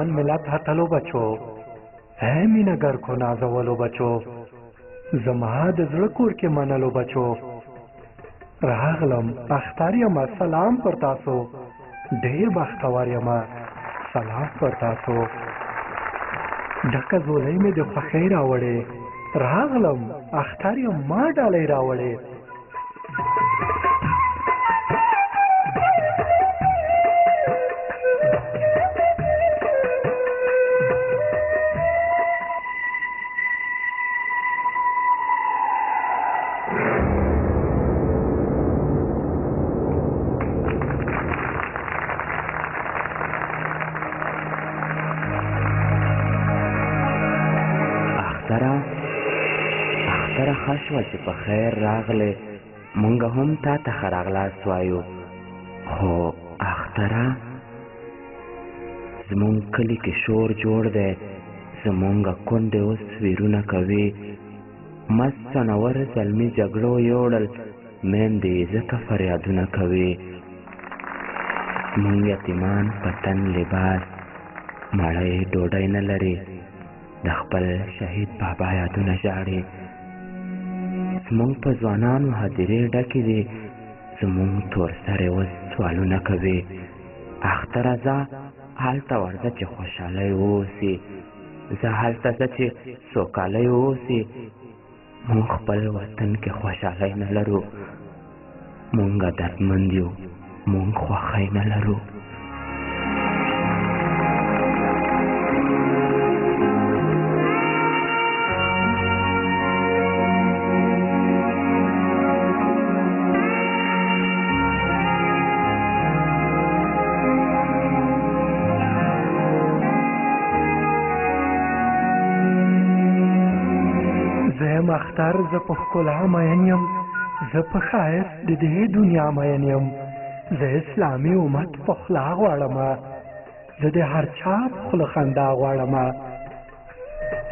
افغان ملت هتلو بچو، اے مینګر کو نازولو بچو، زما د زړه کور کې منلو بچو. راغلم اختر یم سلام پر تاسو، ډېر بختور یم سلام پر تاسو. ډکه زولۍ مې د خوښۍ راوړې، راغلم اختر یم ما ډالۍ راوړې. اختره ښه شوه چې په خیر راغلې، مونږ هم تا ته ښه راغلاست وایو. خو اختره زمونږ کلي کې شور جوړ دی، زمونږ کونډې اوس ویرونه کوي. مست څنور زلمي جګړو یوړل، میندې یې ځکه فریادونه کوي. زمونږ یتیمان په تن لباس، مړی ډوډۍ نه لري، د خپل شهید بابا یادونه ژاړي. زمونږ په ځوانانو هدیرې ډکې دي، زمونږ تور سرې اوس سوالونه کوي. اختره ځه هلته ورځه چې خوشحالۍ واوسي، زه هلته ځه چې سوکالۍ واوسي. مونږ خپل وطن کې خوشحالۍ نه لرو، مونږ دردمند یو، مونږ خوښۍ نه لرو. اختر زه په ښکلا مین یم، زه په ښایست د دې دنیا مین یم. زه اسلامي امت په خلا غواړم، زه د هر چا په خوله خندا غواړم.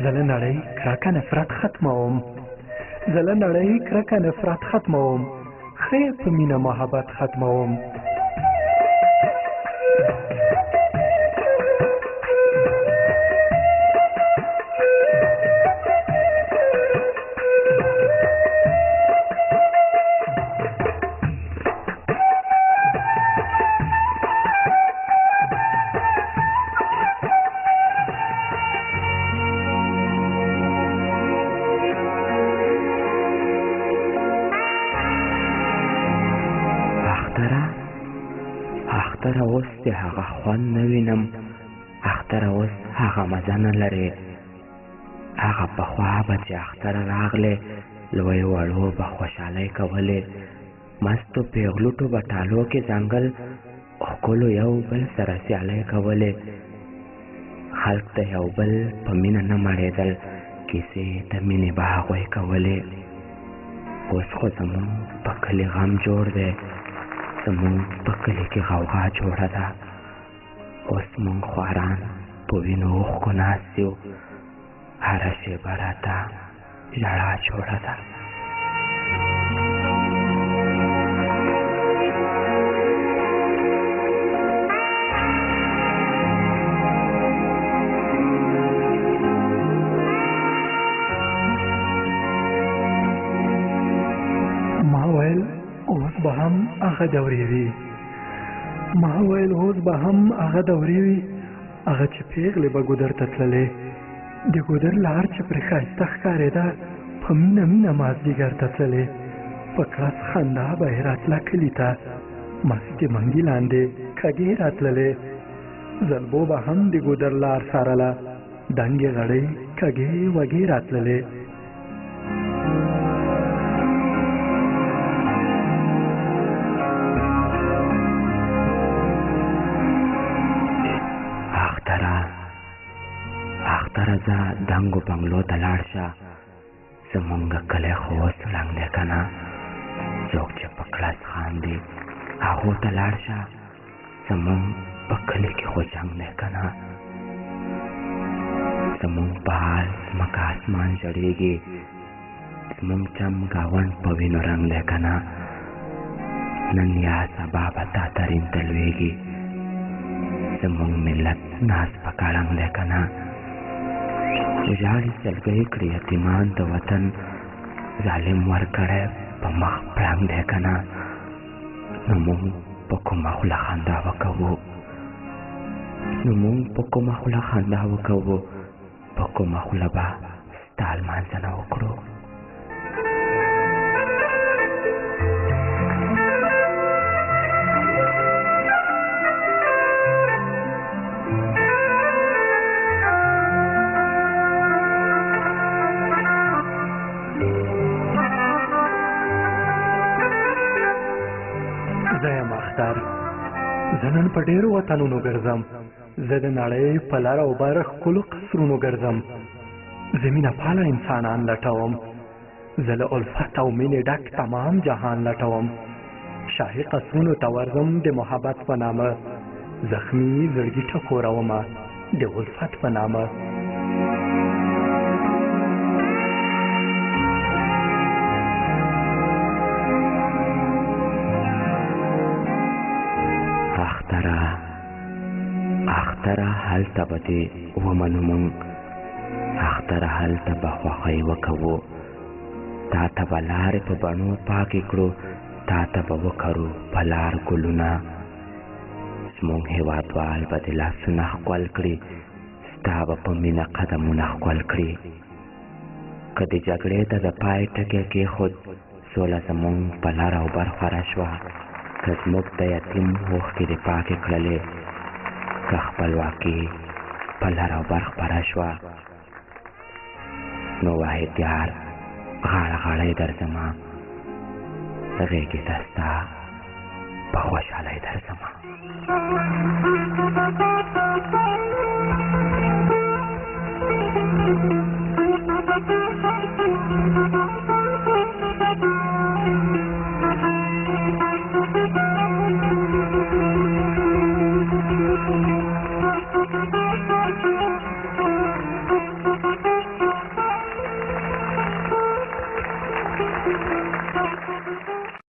زه له نړۍ کرکه نفرت ختموم، زه له نړۍ کرکه نفرت ختموم، خیر په مینه محبت ختموم. اختره اوس د هغه خوند نه وینم، اختره اوس هغه مزه نه لري. هغه پخوا به چې اختره راغلې، لویو وړو به خوشحالۍ کولې، مستو پیغلوټو به ټالو کې ځنګل ښکلو یو بل سره سیالۍ کولې. خلک د یو بل په مینه نه مړېدل، کیسې د مینې به هغوی کولې. اوس خو زمونږ په کلي غم جوړ دی، زمونږ په کلي کې غوغا جوړه ده. اوس مونږ خواران په وینو اوښکو ناست یو، هره شېبه راته ژړا جوړه ده. ما ویل اوس به هم هغه دورې وي، ما ویل اوس به هم هغه دورې وي، هغه چې پیغلې به ګودر ته تللې، د ګودر لار چې پرې ښایسته ښکارېده، په مینه مینه مازدیګر ته تللې، په کړس خندا به یې راتله کلي ته، مستې منګي لاندې کږې راتللې. زلبو به هم د ګودر لار څارله، دنګې غړۍ کږې وږې راتللې. اختره ځه دنګو بنګلو ته لاړ شه، زمونږ کلی خو اوس ړنګ دی که نه، څوک چې په کړس خاندي هغو ته لاړ شه، زمونږ په کلي کې خو جنګ دی که نه. زمونږ په حال ځمکه اسمان ژړېږي، زمونږ چم ګاونډ په وینو رنګ دی که نه. نن یا سبا به تا ترین ته لویږي، زمونږ ملت ناز په کړنګ دی که نه وژاړي سلګۍ کړي یتیمان د وطن ظالم ورکړی په مخ پړنګ دی که نه نو مونږ په کومه خوله خندا وکوو په کومه خوله به ستا لمانځنه وکړو زه یم اختر زه نن په ډېرو وطنونو ګرځم زه د نړۍ په لر او بر ښکلو قصرونو ګرځم زه مینه پاله انسانان لټوم زه له الفت او مینې ډک تمام جهان لټوم شاهي قصرونو ته ورځم د محبت په نامه زخمي زړګي ټکورومه د الفت په نامه اختره هلته به دې ومنو مونږ اختره هلته به خوښۍ وکوو تا ته به لارې په بڼو پاکې کړو تا ته به وکرو په لار ګلونه زموږ هېوادوال به دې لاسونه ښکل کړي ستا به په مینه قدمونه ښکل کړي که د جګړې ته د پای ټکی کېښود سوله زموږ په لر او بر خوره شوه که زموږ د یتیم اوښکې دې پاکې کړلې که خپلواکي په لر او بر خپره شوه نو واحد یار غاړه غاړی درځمه غېږې ته ستا په خوشحالۍ درځمه